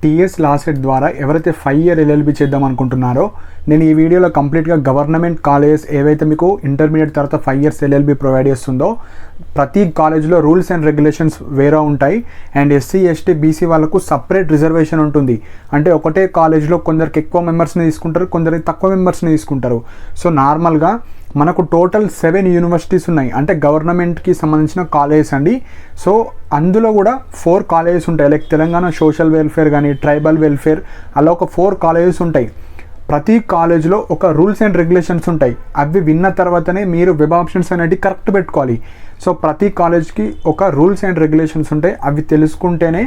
TS law set ద్వారా ఎవరైతే 5 year LLB చేద్దాం అనుకుంటున్నారో నేను ఈ వీడియోలో కంప్లీట్గా గవర్నమెంట్ కాలేజెస్ ఏవైతే మీకు ఇంటర్మీడియట్ తర్వాత 5 ఇయర్స్ ఎల్ఎల్బి ప్రొవైడ్ చేస్తుందో ప్రతి కాలేజ్లో రూల్స్ అండ్ రెగ్యులేషన్స్ వేరే ఉంటాయి. అండ్ ఎస్సీ ఎస్టీ బీసీ వాళ్ళకు సపరేట్ రిజర్వేషన్ ఉంటుంది. అంటే ఒకటే కాలేజ్లో కొందరికి ఎక్కువ మెంబర్స్ని తీసుకుంటారు, కొందరికి తక్కువ మెంబర్స్ని తీసుకుంటారు. సో నార్మల్గా మనకు టోటల్ 7 యూనివర్సిటీస్ ఉన్నాయి, అంటే గవర్నమెంట్కి సంబంధించిన కాలేజెస్ అండి. సో అందులో కూడా 4 కాలేజెస్ ఉంటాయి, లైక్ తెలంగాణ సోషల్ వెల్ఫేర్ కానీ ట్రైబల్ వెల్ఫేర్ అలా ఒక 4 కాలేజెస్ ఉంటాయి. ప్రతి కాలేజ్లో ఒక రూల్స్ అండ్ రెగ్యులేషన్స్ ఉంటాయి. అవి విన్న తర్వాతనే మీరు వెబ్ ఆప్షన్స్ అనేవి కరెక్ట్ పెట్టుకోవాలి. సో ప్రతి కాలేజ్కి ఒక రూల్స్ అండ్ రెగ్యులేషన్స్ ఉంటాయి, అవి తెలుసుకుంటేనే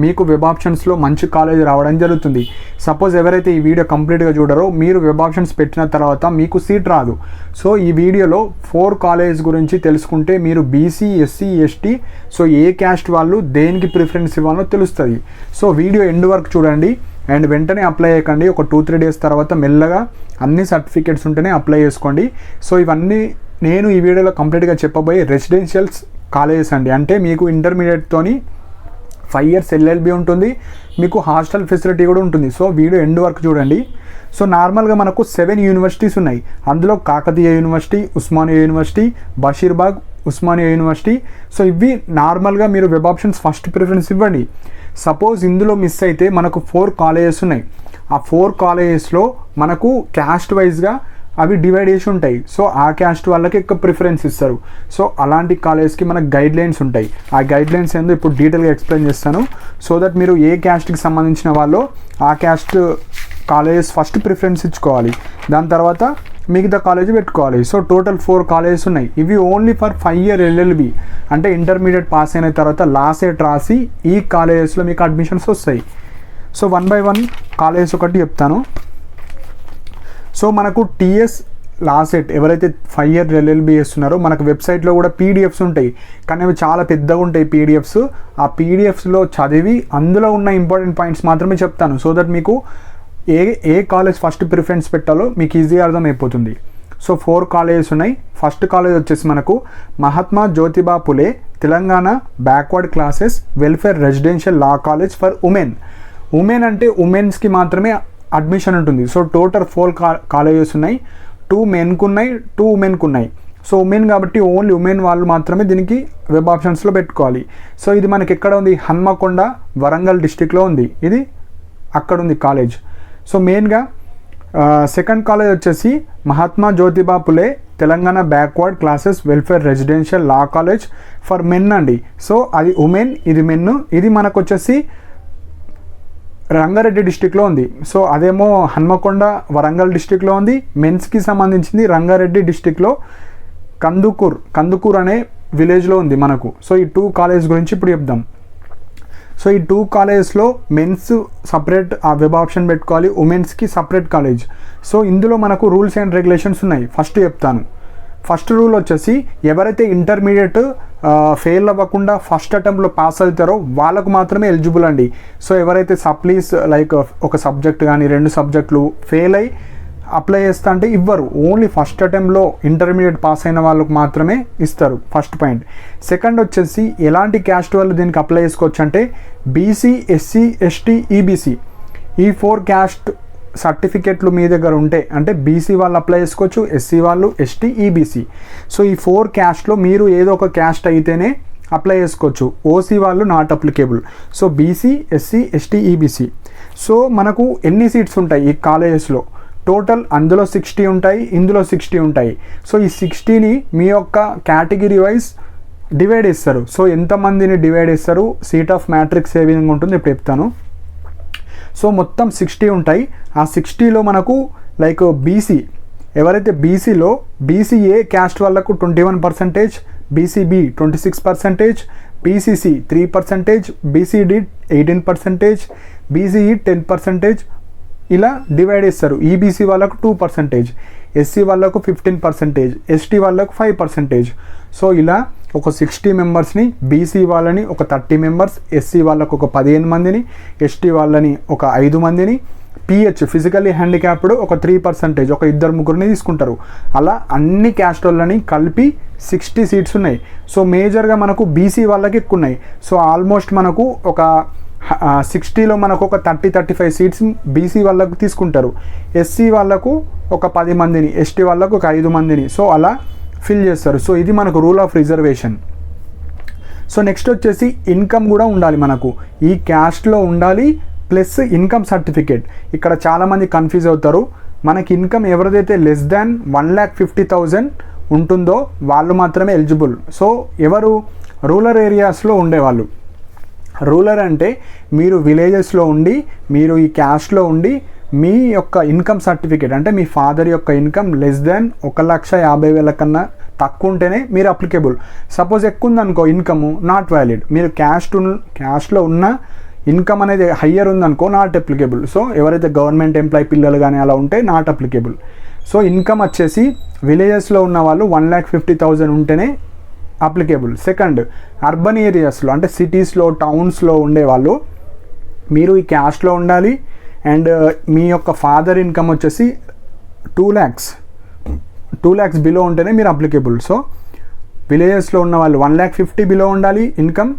మీకు వెబ్ ఆప్షన్స్లో మంచి కాలేజ్ రావడం జరుగుతుంది. సపోజ్ ఎవరైతే ఈ వీడియో కంప్లీట్గా చూడరో మీరు వెబ్ ఆప్షన్స్ పెట్టిన తర్వాత మీకు సీట్ రాదు. సో ఈ వీడియోలో 4 కాలేజ్ గురించి తెలుసుకుంటే మీరు బీసీ ఎస్సీ ఎస్టీ సో ఏ క్యాస్ట్ వాళ్ళు దేనికి ప్రిఫరెన్స్ ఇవ్వాలో తెలుస్తుంది. సో వీడియో ఎండ్ వరకు చూడండి అండ్ వెంటనే అప్లై చేయకండి. ఒక 2-3 డేస్ తర్వాత మెల్లగా అన్ని సర్టిఫికేట్స్ ఉంటేనే అప్లై చేసుకోండి. సో ఇవన్నీ నేను ఈ వీడియోలో కంప్లీట్గా చెప్పబోయే రెసిడెన్షియల్స్ కాలేజెస్ అండి. అంటే మీకు ఇంటర్మీడియట్తోని 5 ఇయర్స్ ఎల్ఎల్బి ఉంటుంది, మీకు హాస్టల్ ఫెసిలిటీ కూడా ఉంటుంది. సో వీడియో ఎండ్ వరకు చూడండి. సో నార్మల్గా మనకు 7 యూనివర్సిటీస్ ఉన్నాయి. అందులో Kakatiya university, Osmania university, Basheerbagh Osmania university. So ఇవి నార్మల్గా మీరు వెబ్ ఆప్షన్స్ ఫస్ట్ ప్రిఫరెన్స్ ఇవ్వండి. సపోజ్ ఇందులో మిస్ అయితే మనకు 4 కాలేజెస్ ఉన్నాయి. ఆ 4 కాలేజెస్లో మనకు క్యాస్ట్ వైజ్గా అవి డివైడ్ చేసి ఉంటాయి. సో ఆ క్యాస్ట్ వాళ్ళకి ఎక్కువ ప్రిఫరెన్స్ ఇస్తారు. సో అలాంటి కాలేజ్కి మనకు గైడ్ లైన్స్ ఉంటాయి. ఆ గైడ్ లైన్స్ ఏందో ఇప్పుడు డీటెయిల్గా ఎక్స్ప్లెయిన్ చేస్తాను. సో దట్ మీరు ఏ క్యాస్ట్కి సంబంధించిన వాళ్ళు ఆ క్యాస్ట్ కాలేజెస్ ఫస్ట్ ప్రిఫరెన్స్ ఇచ్చుకోవాలి, దాని తర్వాత మిగతా కాలేజ్ పెట్టుకోవాలి. సో టోటల్ 4 కాలేజెస్ ఉన్నాయి. ఇవి ఓన్లీ ఫర్ 5 ఇయర్ ఎల్ఎల్బి, అంటే ఇంటర్మీడియట్ పాస్ అయిన తర్వాత లాస్ట్ ఇయర్ రాసి ఈ కాలేజెస్లో మీకు అడ్మిషన్స్ వస్తాయి. సో 1 by 1 కాలేజెస్ ఒకటి చెప్తాను. సో మనకు టీఎస్ లా సెట్ ఎవరైతే 5 ఇయర్ ఎల్ఎల్బి చేస్తున్నారో మనకు వెబ్సైట్లో కూడా పీడిఎఫ్స్ ఉంటాయి, కానీ అవి చాలా పెద్దగా ఉంటాయి పీడిఎఫ్స్. ఆ పీడిఎఫ్స్లో చదివి అందులో ఉన్న ఇంపార్టెంట్ పాయింట్స్ మాత్రమే చెప్తాను. సో దట్ మీకు ఏ కాలేజ్ ఫస్ట్ ప్రిఫరెన్స్ పెట్టాలో మీకు ఈజీగా అర్థమైపోతుంది. సో 4 కాలేజెస్ ఉన్నాయి. ఫస్ట్ కాలేజ్ వచ్చేసి మనకు Mahatma Jyotiba Phule Telangana backward classes welfare residential law college for women. Women అంటే ఉమెన్స్కి మాత్రమే అడ్మిషన్ ఉంటుంది. సో టోటల్ 4 కాలేజెస్ ఉన్నాయి. 2 మెన్కు ఉన్నాయి, 2 ఉమెన్కు ఉన్నాయి. సో ఉమెన్ కాబట్టి ఓన్లీ ఉమెన్ వాళ్ళు మాత్రమే దీనికి వెబ్ ఆప్షన్స్లో పెట్టుకోవాలి. సో ఇది మనకి ఎక్కడ ఉంది? హన్మకొండ వరంగల్ డిస్టిక్లో ఉంది. ఇది అక్కడ ఉంది కాలేజ్. సో మెయిన్గా సెకండ్ కాలేజ్ వచ్చేసి Mahatma Jyotiba Phule Telangana backward classes welfare residential law college for men అండి. సో అది ఉమెన్, ఇది మెన్. ఇది మనకు వచ్చేసి రంగారెడ్డి డిస్టిక్లో ఉంది. సో అదేమో హన్మకొండ వరంగల్ డిస్టిక్లో ఉంది. మెన్స్కి సంబంధించింది రంగారెడ్డి డిస్టిక్లో కందుకూర్ అనే విలేజ్లో ఉంది మనకు. సో ఈ 2 కాలేజ్ గురించి ఇప్పుడు చెప్దాం. సో ఈ 2 కాలేజెస్లో మెన్స్ సపరేట్ ఆ వెబ్ ఆప్షన్ పెట్టుకోవాలి, ఉమెన్స్కి సపరేట్ కాలేజ్. సో ఇందులో మనకు రూల్స్ అండ్ రెగ్యులేషన్స్ ఉన్నాయి. ఫస్ట్ చెప్తాను. ఫస్ట్ రూల్ వచ్చేసి ఎవరైతే ఇంటర్మీడియట్ ఫెయిల్ అవ్వకుండా ఫస్ట్ అటెంప్ట్లో పాస్ అవుతారో వాళ్ళకు మాత్రమే ఎలిజిబుల్ అండి. సో ఎవరైతే సప్లీస్ లైక్ ఒక సబ్జెక్ట్ కానీ 2 సబ్జెక్టులు ఫెయిల్ అయ్యి అప్లై చేస్తా అంటే ఇవ్వరు. ఓన్లీ ఫస్ట్ అటెంప్ట్లో ఇంటర్మీడియట్ పాస్ అయిన వాళ్ళకు మాత్రమే ఇస్తారు. First point. సెకండ్ వచ్చేసి ఎలాంటి క్యాస్ట్ వాళ్ళు దీనికి అప్లై చేసుకోవచ్చు అంటే బీసీ ఎస్సీ ఎస్టీ ఈబీసీ ఈ 4 క్యాస్ట్ సర్టిఫికెట్లు మీ దగ్గర ఉంటే అంటే బీసీ వాళ్ళు అప్లై చేసుకోవచ్చు, ఎస్సీ వాళ్ళు, ఎస్టీ ఈబీసీ. సో ఈ 4 క్యాస్ట్లో మీరు ఏదో ఒక క్యాస్ట్ అయితేనే అప్లై చేసుకోవచ్చు. ఓసీ వాళ్ళు not applicable. So BC SC ST EBC. So మనకు ఎన్ని సీట్స్ ఉంటాయి ఈ కాలేజెస్లో? టోటల్ అందులో 60 ఉంటాయి, ఇందులో 60 ఉంటాయి. సో ఈ 60ని మీ యొక్క కేటగిరీ వైజ్ డివైడ్ చేస్తారు. సో ఎంతమందిని డివైడ్ చేస్తారు, సీట్ ఆఫ్ మ్యాట్రిక్స్ ఏ విధంగా ఉంటుంది ఇప్పుడు చెప్తాను. సో మొత్తం 60 ఉంటాయి. ఆ 60లో మనకు లైక్ బీసీ ఎవరైతే బీసీలో బీసీఏ క్యాస్ట్ వాళ్ళకు 21%, బీసీబీ 26%, బీసీసీ 3%, బీసీడీ 18%, బీసీఈ 10% ఇలా డివైడ్ చేస్తారు. ఈబీసీ వాళ్ళకు 2%, ఎస్సీ వాళ్ళకు 15%, ఎస్టీ వాళ్ళకు 5%. సో ఇలా ఒక 60 మెంబర్స్ని బీసీ వాళ్ళని ఒక 30 మెంబర్స్, ఎస్సీ వాళ్ళకు ఒక 15 మందిని, ఎస్టీ వాళ్ళని ఒక 5 మందిని, పిహెచ్ ఫిజికల్లీ హ్యాండిక్యాప్డ్ ఒక 3%, ఒక 2-3 తీసుకుంటారు. అలా అన్ని క్యాస్ట్ వాళ్ళని కలిపి 60 సీట్స్ ఉన్నాయి. సో మేజర్గా మనకు బీసీ వాళ్ళకి ఎక్కువ ఉన్నాయి. సో ఆల్మోస్ట్ మనకు ఒక 60లో మనకు ఒక 30-35 సీట్స్ బీసీ వాళ్ళకు తీసుకుంటారు, ఎస్సీ వాళ్ళకు ఒక 10 మందిని, ఎస్టీ వాళ్ళకు ఒక 5 మందిని, సో అలా ఫిల్ చేస్తారు. సో ఇది మనకు rule of reservation. So next వచ్చేసి ఇన్కమ్ కూడా ఉండాలి మనకు, ఈ క్యాస్ట్లో ఉండాలి ప్లస్ ఇన్కమ్ సర్టిఫికేట్. ఇక్కడ చాలామంది కన్ఫ్యూజ్ అవుతారు, మనకి ఇన్కమ్ ఎవరిదైతే లెస్ దాన్ 1,50,000 ఉంటుందో వాళ్ళు మాత్రమే ఎలిజిబుల్. సో ఎవరు? రూరల్ ఏరియాస్లో ఉండేవాళ్ళు. రూరల్ అంటే మీరు విలేజెస్లో ఉండి, మీరు ఈ క్యాస్ట్లో ఉండి, మీ యొక్క ఇన్కమ్ సర్టిఫికేట్ అంటే మీ ఫాదర్ యొక్క ఇన్కమ్ లెస్ దాన్ 1,50,000 కన్నా తక్కువ ఉంటేనే మీరు అప్లికేబుల్. సపోజ్ ఎక్కువ ఉందనుకో ఇన్కమ్, నాట్ వ్యాలిడ్. మీరు క్యాస్ట్లో ఉన్న ఇన్కమ్ అనేది హయ్యర్ ఉందనుకో నాట్ అప్లికేబుల్. సో ఎవరైతే గవర్నమెంట్ ఎంప్లాయీ పిల్లలు కానీ అలా ఉంటే నాట్ అప్లికేబుల్. సో ఇన్కమ్ వచ్చేసి విలేజెస్లో ఉన్న వాళ్ళు 1,50,000 ఉంటేనే అప్లికేబుల్. సెకండ్, అర్బన్ ఏరియాస్లో అంటే సిటీస్లో టౌన్స్లో ఉండేవాళ్ళు మీరు ఈ క్యాస్ట్లో ఉండాలి. అండ్ మీ యొక్క ఫాదర్ ఇన్కమ్ వచ్చేసి 2 lakhs బిలో ఉంటేనే మీరు అప్లికేబుల్. సో విలేజెస్లో ఉన్న వాళ్ళు 1,50,000 బిలో ఉండాలి ఇన్కమ్.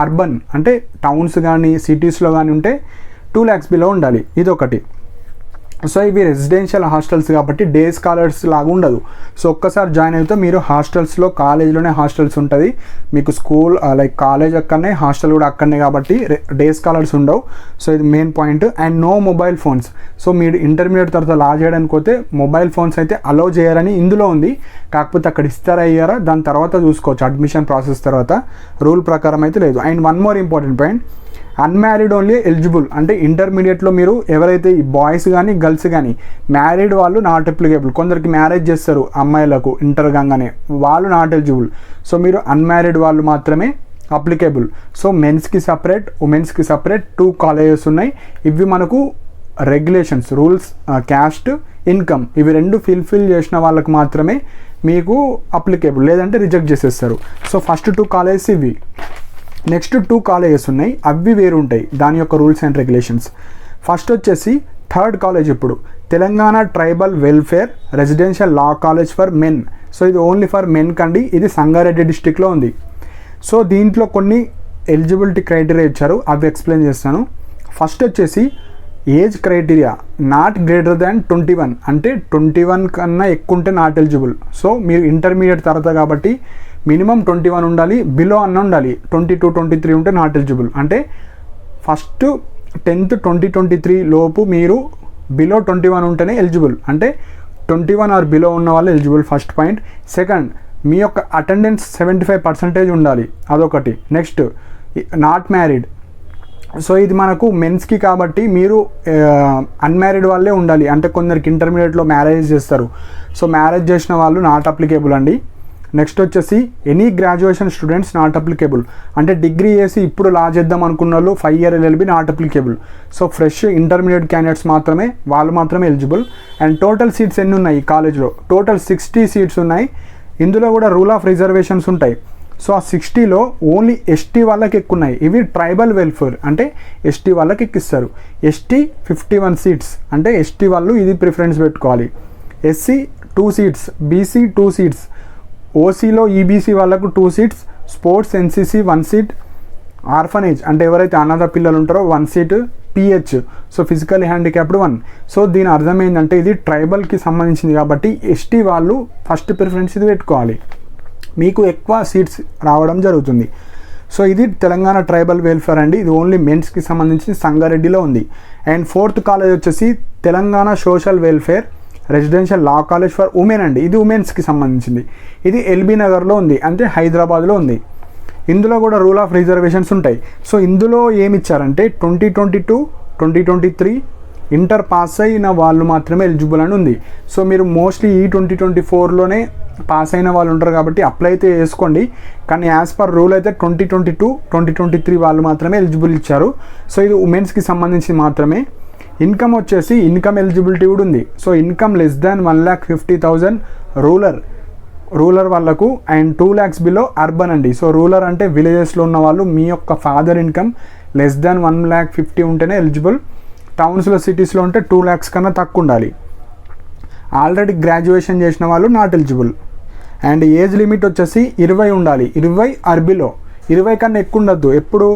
అర్బన్ అంటే టౌన్స్ కానీ సిటీస్లో కానీ ఉంటే 2 lakhs బిలో ఉండాలి. ఇదొకటి. సో ఇవి రెసిడెన్షియల్ హాస్టల్స్ కాబట్టి డే స్కాలర్స్ లాగా ఉండదు. సో ఒక్కసారి జాయిన్ అయితే మీరు హాస్టల్స్లో, కాలేజ్లోనే హాస్టల్స్ ఉంటుంది మీకు, స్కూల్ లైక్ కాలేజ్ అక్కడనే, హాస్టల్ కూడా అక్కడనే కాబట్టి డే స్కాలర్స్ ఉండవు. సో ఇది main point. And no mobile phones. So మీరు ఇంటర్మీడియట్ తర్వాత లా చేయడానికి పోతే మొబైల్ ఫోన్స్ అయితే అలౌ చేయరని ఇందులో ఉంది. కాకపోతే అక్కడ ఇస్తారా అయ్యారా దాని తర్వాత చూసుకోవచ్చు, అడ్మిషన్ ప్రాసెస్ తర్వాత. రూల్ ప్రకారం అయితే లేదు. And one more important point, unmarried only eligible. అంటే ఇంటర్మీడియట్లో మీరు ఎవరైతే బాయ్స్ కానీ గర్ల్స్ కానీ, మ్యారీడ్ వాళ్ళు నాట్ అప్లికేబుల్. కొందరికి మ్యారేజ్ చేస్తారు అమ్మాయిలకు ఇంటర్ కాగానే, వాళ్ళు నాట్ ఎలిజిబుల్. సో మీరు అన్మ్యారీడ్ వాళ్ళు మాత్రమే అప్లికేబుల్. సో మెన్స్కి సపరేట్, ఉమెన్స్కి సపరేట్ 2 కాలేజెస్ ఉన్నాయి. ఇవి మనకు రెగ్యులేషన్స్, రూల్స్, క్యాస్ట్, ఇన్కమ్ ఇవి 2 ఫిల్ చేసిన వాళ్ళకి మాత్రమే మీకు అప్లికేబుల్, లేదంటే రిజెక్ట్ చేసేస్తారు. సో ఫస్ట్ 2 కాలేజెస్ ఇవి. నెక్స్ట్ 2 కాలేజెస్ ఉన్నాయి, అవి వేరు ఉంటాయి దాని యొక్క రూల్స్ అండ్ రెగ్యులేషన్స్. ఫస్ట్ వచ్చేసి 3rd కాలేజ్, ఇప్పుడు Telangana tribal welfare residential law college for men. So ఇది ఓన్లీ ఫర్ మెన్ కండి. ఇది సంగారెడ్డి డిస్టిక్లో ఉంది. సో దీంట్లో కొన్ని ఎలిజిబిలిటీ క్రైటీరియా ఇచ్చారు, అవి ఎక్స్ప్లెయిన్ చేస్తాను. ఫస్ట్ వచ్చేసి age criteria not greater than 21, అంటే 21 కన్నా ఎక్కువ ఉంటే నాట్ ఎలిజిబుల్. సో మీరు ఇంటర్మీడియట్ తర్వాత కాబట్టి మినిమం 21 ఉండాలి, బిలో అన్న ఉండాలి. 22, 23 ఉంటే నాట్ ఎలిజిబుల్. అంటే ఫస్ట్ 10th 2023 లోపు మీరు బిలో 21 ఉంటేనే ఎలిజిబుల్. అంటే 21 ఆర్ బిలో ఉన్న వాళ్ళు ఎలిజిబుల్, ఫస్ట్ పాయింట్. సెకండ్, మీ యొక్క అటెండెన్స్ 75% ఉండాలి, అదొకటి. Next, not married. సో ఇది మనకు మెన్స్కి కాబట్టి మీరు అన్మ్యారీడ్ వాళ్ళే ఉండాలి. అంటే కొందరికి ఇంటర్మీడియట్లో మ్యారేజ్ చేస్తారు. సో మ్యారేజ్ చేసిన వాళ్ళు నాట్ అప్లికేబుల్ అండి. నెక్స్ట్ వచ్చేసి any graduation students not applicable. అంటే డిగ్రీ చేసి ఇప్పుడు లా చేద్దాం అనుకున్న వాళ్ళు 5 year LLB not applicable. So fresh intermediate candidates మాత్రమే, వాళ్ళు మాత్రమే ఎలిజిబుల్. అండ్ టోటల్ సీట్స్ ఎన్ని ఉన్నాయి ఈ కాలేజ్లో? టోటల్ 60 సీట్స్ ఉన్నాయి. ఇందులో కూడా రూల్ ఆఫ్ రిజర్వేషన్స్ ఉంటాయి. సో ఆ 60లో ఓన్లీ ఎస్టీ వాళ్ళకి ఎక్కున్నాయి. ఇవి ట్రైబల్ వెల్ఫేర్ అంటే ఎస్టీ వాళ్ళకి ఎక్కిస్తారు. ఎస్టీ 51 సీట్స్, అంటే ఎస్టీ వాళ్ళు ఇది ప్రిఫరెన్స్ పెట్టుకోవాలి. ఎస్సీ 2 సీట్స్, బీసీ 2 సీట్స్, ఓసీలో ఈబీసీ వాళ్ళకు 2 seats, sports NCC 1 seat, orphanage అంటే ఎవరైతే అనాథ పిల్లలు ఉంటారో 1 seat, PH so physically handicapped 1. So దీని అర్థం ఏంటంటే ఇది ట్రైబల్కి సంబంధించింది కాబట్టి ఎస్టీ వాళ్ళు ఫస్ట్ ప్రిఫరెన్స్ ఇది పెట్టుకోవాలి, మీకు ఎక్కువ సీట్స్ రావడం జరుగుతుంది. సో ఇది తెలంగాణ ట్రైబల్ వెల్ఫేర్ అండి. ఇది ఓన్లీ మెన్స్కి సంబంధించి సంగారెడ్డిలో ఉంది. అండ్ 4th కాలేజ్ వచ్చేసి Telangana social welfare residential law college for women అండి. ఇది ఉమెన్స్కి సంబంధించింది. ఇది ఎల్బీ నగర్లో ఉంది, అంటే హైదరాబాద్లో ఉంది. ఇందులో కూడా రూల్ ఆఫ్ రిజర్వేషన్స్ ఉంటాయి. సో ఇందులో ఏమి ఇచ్చారంటే 2022, 2023 ఇంటర్ పాస్ అయిన వాళ్ళు మాత్రమే ఎలిజిబుల్ అని ఉంది. సో మీరు మోస్ట్లీ ఈ 2024లోనే పాస్ అయిన వాళ్ళు ఉంటారు కాబట్టి అప్లై అయితే చేసుకోండి. కానీ యాజ్ పర్ రూల్ అయితే 2022, 2023 వాళ్ళు మాత్రమే ఎలిజిబుల్ ఇచ్చారు. సో ఇది ఉమెన్స్కి సంబంధించి మాత్రమే. ఇన్కమ్ వచ్చేసి ఇన్కమ్ ఎలిజిబిలిటీ కూడా ఉంది. So income less than 1,50,000 rural వాళ్ళకు, అండ్ 2 lakhs బిలో అర్బన్ అండి. సో రూరల్ అంటే విలేజెస్లో ఉన్న వాళ్ళు, మీ యొక్క ఫాదర్ ఇన్కమ్ లెస్ దాన్ 1,50,000 ఉంటేనే ఎలిజిబుల్. టౌన్స్లో సిటీస్లో ఉంటే 2 lakhs కన్నా తక్కువ ఉండాలి. ఆల్రెడీ గ్రాడ్యుయేషన్ చేసిన వాళ్ళు not eligible. And age limit వచ్చేసి 20 ఉండాలి, 20 ఆర్ బిలో. 20 కన్నా ఎక్కువ ఉండద్దు. ఎప్పుడు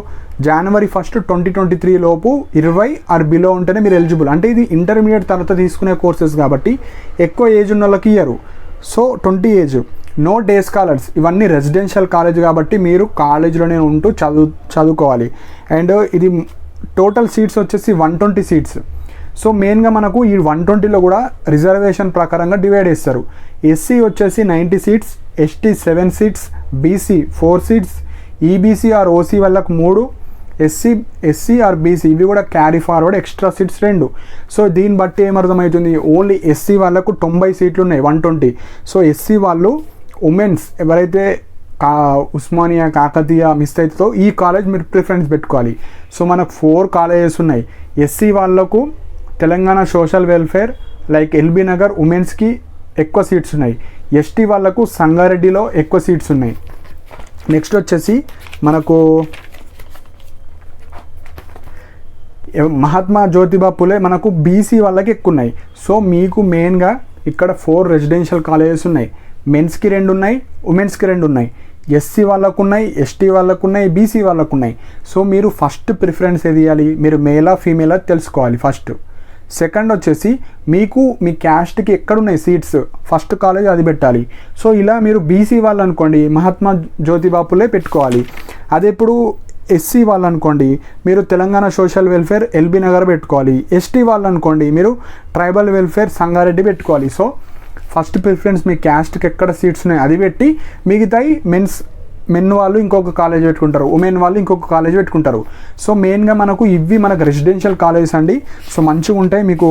January 1, 2023 లోపు 20 ఆర్ బిలో ఉంటేనే మీరు ఎలిజిబుల్. అంటే ఇది ఇంటర్మీడియట్ తర్వాత తీసుకునే కోర్సెస్ కాబట్టి ఎక్కువ ఏజ్ ఉన్న వాళ్ళకి ఇయ్యరు. So 20 age, no day scholars, ఇవన్నీ రెసిడెన్షియల్ కాలేజ్ కాబట్టి మీరు కాలేజ్లోనే ఉంటూ చదువుకోవాలి. అండ్ ఇది టోటల్ సీట్స్ వచ్చేసి 120 సీట్స్. సో మెయిన్గా మనకు ఈ 120లో కూడా రిజర్వేషన్ ప్రకారంగా డివైడ్ చేస్తారు. ఎస్సీ వచ్చేసి 90 seats, ST 7 seats, BC 4 seats, EBC or OC వాళ్ళకు 3, ఎస్సీ ఆర్ బీసీ ఇవి కూడా carry forward extra seats 2. So దీన్ని బట్టి ఏమర్థమవుతుంది, ఓన్లీ ఎస్సీ వాళ్ళకు 90 సీట్లు ఉన్నాయి 120. సో ఎస్సీ వాళ్ళు ఉమెన్స్ ఎవరైతే ఉస్మానియా కాకతీయ మిస్ అవుతుందో ఈ కాలేజ్ మీరు ప్రిఫరెన్స్ పెట్టుకోవాలి. సో మనకు 4 కాలేజెస్ ఉన్నాయి. ఎస్సీ వాళ్ళకు Telangana social welfare like LB Nagar ఉమెన్స్కి ఎక్కువ సీట్స్ ఉన్నాయి. ఎస్టీ వాళ్ళకు సంగారెడ్డిలో ఎక్కువ సీట్స్ ఉన్నాయి. నెక్స్ట్ వచ్చేసి మనకు మహాత్మా జ్యోతిబా పులే మనకు బీసీ వాళ్ళకి ఎక్కువ ఉన్నాయి. సో మీకు మెయిన్గా ఇక్కడ 4 రెసిడెన్షియల్ కాలేజెస్ ఉన్నాయి. మెన్స్కి 2 ఉన్నాయి, ఉమెన్స్కి 2 ఉన్నాయి. ఎస్సీ వాళ్ళకు ఉన్నాయి, ఎస్టీ వాళ్ళకు ఉన్నాయి, బీసీ వాళ్ళకు ఉన్నాయి. సో మీరు ఫస్ట్ ప్రిఫరెన్స్ ఏది ఇవ్వాలి, మీరు మేలా ఫీమేలా తెలుసుకోవాలి ఫస్ట్. సెకండ్ వచ్చేసి మీకు మీ క్యాస్ట్కి ఎక్కడున్నాయి సీట్స్, ఫస్ట్ కాలేజ్ అది పెట్టాలి. సో ఇలా మీరు బీసీ వాళ్ళు అనుకోండి మహాత్మా జ్యోతిబా పులే పెట్టుకోవాలి. అదే ఇప్పుడు ఎస్సీ వాళ్ళు అనుకోండి మీరు Telangana social welfare LB Nagar పెట్టుకోవాలి. ఎస్టీ వాళ్ళు అనుకోండి మీరు ట్రైబల్ వెల్ఫేర్ సంగారెడ్డి పెట్టుకోవాలి. సో ఫస్ట్ ప్రిఫరెన్స్ మీ క్యాస్ట్కి ఎక్కడ సీట్స్ ఉన్నాయి అది పెట్టి మిగతాయి మెన్ వాళ్ళు ఇంకొక కాలేజ్ పెట్టుకుంటారు, ఉమెన్ వాళ్ళు ఇంకొక కాలేజ్ పెట్టుకుంటారు. సో మెయిన్గా ఇవి మనకు రెసిడెన్షియల్ కాలేజెస్ అండి. సో మంచిగా ఉంటాయి, మీకు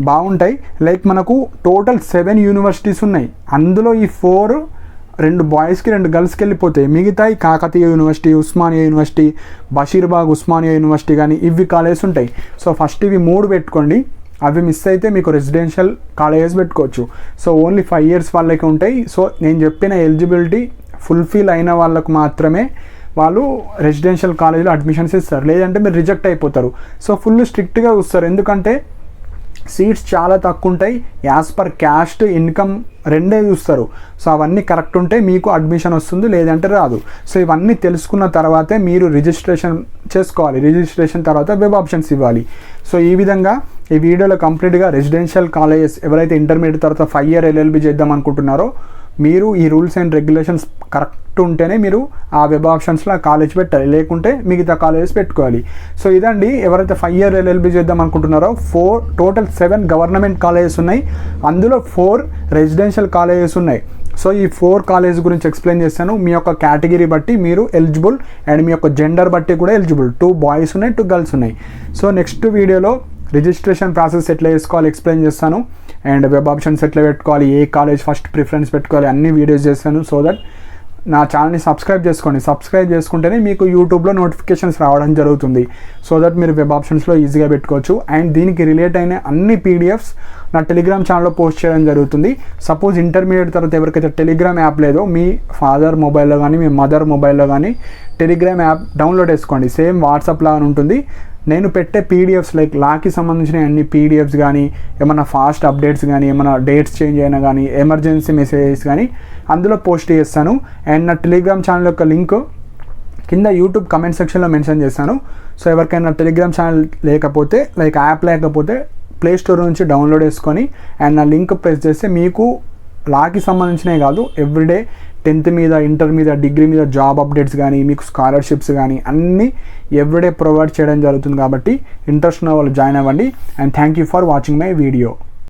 బాగుంటాయి. లైక్ మనకు టోటల్ 7 యూనివర్సిటీస్ ఉన్నాయి. అందులో ఈ 4 2 బాయ్స్కి 2 గర్ల్స్కి వెళ్ళిపోతాయి. మిగతాయి Kakatiya university, Osmania university, Basheerbagh Osmania university కానీ ఇవి కాలేజెస్ ఉంటాయి. సో ఫస్ట్ ఇవి 3 పెట్టుకోండి. అవి మిస్ అయితే మీకు రెసిడెన్షియల్ కాలేజెస్ పెట్టుకోవచ్చు. సో ఓన్లీ 5 ఇయర్స్ వాళ్ళకి ఉంటాయి. సో నేను చెప్పిన ఎలిజిబిలిటీ ఫుల్ఫిల్ అయిన వాళ్ళకు మాత్రమే వాళ్ళు రెసిడెన్షియల్ కాలేజీలో అడ్మిషన్స్ ఇస్తారు, లేదంటే మీరు రిజెక్ట్ అయిపోతారు. సో ఫుల్ స్ట్రిక్ట్గా చూస్తారు, ఎందుకంటే సీట్స్ చాలా తక్కువ ఉంటాయి. యాజ్ పర్ క్యాస్ట్ ఇన్కమ్ 2 చూస్తారు. సో అవన్నీ కరెక్ట్ ఉంటే మీకు అడ్మిషన్ వస్తుంది, లేదంటే రాదు. సో ఇవన్నీ తెలుసుకున్న తర్వాతే మీరు రిజిస్ట్రేషన్ చేసుకోవాలి. రిజిస్ట్రేషన్ తర్వాత వెబ్ ఆప్షన్స్ ఇవ్వాలి. సో ఈ విధంగా ఈ వీడియోలో కంప్లీట్గా రెసిడెన్షియల్ కాలేజెస్ ఎవరైతే ఇంటర్మీడియట్ తర్వాత 5 ఇయర్ ఎల్ఎల్బి చేద్దాం అనుకుంటున్నారో మీరు ఈ రూల్స్ అండ్ రెగ్యులేషన్స్ కరెక్ట్ ఉంటేనే మీరు ఆ వెబ్ ఆప్షన్స్లో ఆ కాలేజ్ పెట్టాలి, లేకుంటే మిగతా కాలేజెస్ పెట్టుకోవాలి. సో ఇదండి, ఎవరైతే 5 ఇయర్ ఎల్ఎల్బి చేద్దాం అనుకుంటున్నారో టోటల్ 7 గవర్నమెంట్ కాలేజెస్ ఉన్నాయి, అందులో 4 రెసిడెన్షియల్ కాలేజెస్ ఉన్నాయి. సో ఈ 4 కాలేజ్ గురించి ఎక్స్ప్లెయిన్ చేస్తాను. మీ యొక్క కేటగిరీ బట్టి మీరు ఎలిజిబుల్ అండ్ మీ యొక్క జెండర్ బట్టి కూడా ఎలిజిబుల్. 2 బాయ్స్ ఉన్నాయి, 2 గర్ల్స్ ఉన్నాయి. సో నెక్స్ట్ వీడియోలో రిజిస్ట్రేషన్ ప్రాసెస్ ఎట్లా చేసుకోవాలి ఎక్స్ప్లెయిన్ చేస్తాను. అండ్ వెబ్ ఆప్షన్స్ ఎట్లా పెట్టుకోవాలి, ఏ కాలేజ్ ఫస్ట్ ప్రిఫరెన్స్ పెట్టుకోవాలి అన్ని వీడియోస్ చేస్తాను. సో దట్ నా ఛానల్ని సబ్స్క్రైబ్ చేసుకోండి. సబ్స్క్రైబ్ చేసుకుంటేనే మీకు యూట్యూబ్లో నోటిఫికేషన్స్ రావడం జరుగుతుంది. సో దట్ మీరు వెబ్ ఆప్షన్స్లో ఈజీగా పెట్టుకోవచ్చు. అండ్ దీనికి రిలేట్ అయిన అన్ని పీడిఎఫ్స్ నా టెలిగ్రామ్ ఛానల్లో పోస్ట్ చేయడం జరుగుతుంది. సపోజ్ ఇంటర్మీడియట్ తర్వాత ఎవరికైతే టెలిగ్రామ్ యాప్ లేదో మీ ఫాదర్ మొబైల్లో కానీ మీ మదర్ మొబైల్లో కానీ టెలిగ్రామ్ యాప్ డౌన్లోడ్ చేసుకోండి. సేమ్ వాట్సాప్ లాగా ఉంటుంది. నేను పెట్టే పీడిఎఫ్స్ లైక్ లాకి సంబంధించిన అన్ని పీడిఎఫ్స్ కానీ, ఏమైనా ఫాస్ట్ అప్డేట్స్ కానీ, ఏమైనా డేట్స్ చేంజ్ అయినా కానీ, ఎమర్జెన్సీ మెసేజెస్ కానీ అందులో పోస్ట్ చేస్తాను. అండ్ నా టెలిగ్రామ్ ఛానల్ యొక్క లింక్ కింద యూట్యూబ్ కమెంట్ సెక్షన్లో మెన్షన్ చేస్తాను. సో ఎవరికైనా టెలిగ్రామ్ ఛానల్ లేకపోతే లైక్ యాప్ లేకపోతే ప్లే స్టోర్ నుంచి డౌన్లోడ్ చేసుకొని అండ్ నా లింక్ ప్రెస్ చేస్తే మీకు లాకి సంబంధించినవి కాదు, ఎవ్రీడే 10th మీద, ఇంటర్ మీద, డిగ్రీ మీద జాబ్ అప్డేట్స్ కానీ, మీకు స్కాలర్షిప్స్ కానీ అన్నీ ఎవ్రీడే ప్రొవైడ్ చేయడం జరుగుతుంది. కాబట్టి ఇంట్రెస్ట్ ఉన్న వాళ్ళు జాయిన్ అవ్వండి. And thank you for watching my video.